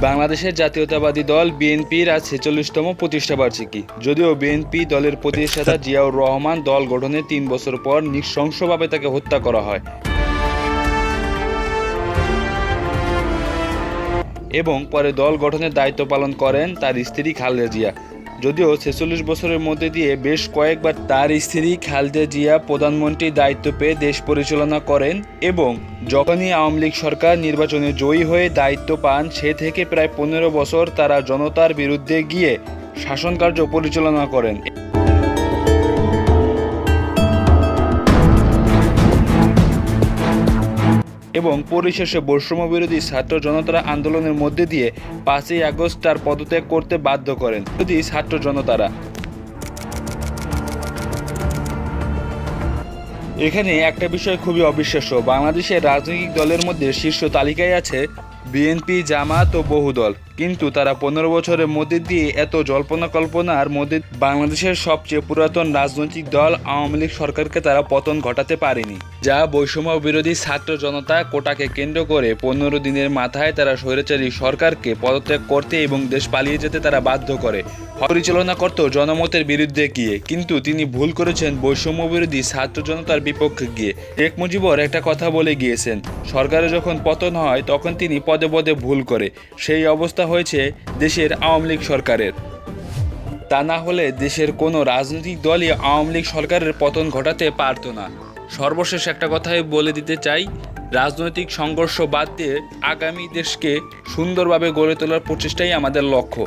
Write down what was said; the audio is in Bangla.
বাংলাদেশের জাতীয়তাবাদী দল বিএনপির আজ ৪৬তম প্রতিষ্ঠাবার্ষিকী। যদিও বিএনপি দলের প্রতিষ্ঠাতা জিয়াউর রহমান দল গঠনের ৩ বছর পর নৃশংসভাবে তাকে হত্যা করা হয় এবং পরে দল গঠনের দায়িত্ব পালন করেন তার স্ত্রী খালেদা জিয়া। যদিও ৪৬ বছরের মধ্যে দিয়ে বেশ কয়েকবার তার স্ত্রী খালেদা জিয়া প্রধানমন্ত্রীর দায়িত্ব পেয়ে দেশ পরিচালনা করেন এবং যখনই আওয়ামী লীগ সরকার নির্বাচনে জয়ী হয়ে দায়িত্ব পান সে থেকে প্রায় ১৫ বছর তারা জনতার বিরুদ্ধে গিয়ে শাসনকার্য পরিচালনা করেন এবং পরিশেষে বৈষম্য বিরোধী ছাত্র জনতার আন্দোলনের মধ্যে দিয়ে ৫ই আগস্ট তার পদত্যাগ করতে বাধ্য করেন যদি ছাত্র জনতারা। এখানে একটা বিষয় খুবই অবিশ্বাস্য, বাংলাদেশের রাজনৈতিক দলের মধ্যে শীর্ষ তালিকায় আছে বিএনপি, জামাত ও বহুদল, কিন্তু তারা ১৫ বছরের মধ্যে দিয়ে এত জল্পনা কল্পনার মধ্যে বাংলাদেশের সবচেয়ে পুরাতন রাজনৈতিক দল আওয়ামী লীগ সরকারকে তারা পতন ঘটাতে পারেনি, যা বৈষম্য বিরোধী ছাত্র জনতা কোটাকে কেন্দ্র করে ১৫ দিনের মাথায় তারা স্বৈরাচারী সরকারকে পদত্যাগ করতে এবং দেশ পালিয়ে যেতে তারা বাধ্য করে। পরিচালনা করত জনমতের বিরুদ্ধে গিয়ে, কিন্তু তিনি ভুল করেছেন বৈষম্য বিরোধী ছাত্র জনতার বিপক্ষে গিয়ে। শেখ মুজিবর একটা কথা বলে গিয়েছেন, সরকারের যখন পতন হয় তখন তিনি পদে পদে ভুল করে। সেই অবস্থা হয়েছে দেশের আওয়ামী লীগ সরকারের। তা না হলে দেশের কোনো রাজনৈতিক দলই আওয়ামী লীগ সরকারের পতন ঘটাতে পারত না। সর্বশেষ একটা কথাই বলে দিতে চাই, রাজনৈতিক সংঘর্ষ বাদ দিয়ে আগামী দেশকে সুন্দরভাবে গড়ে তোলার প্রচেষ্টাই আমাদের লক্ষ্য।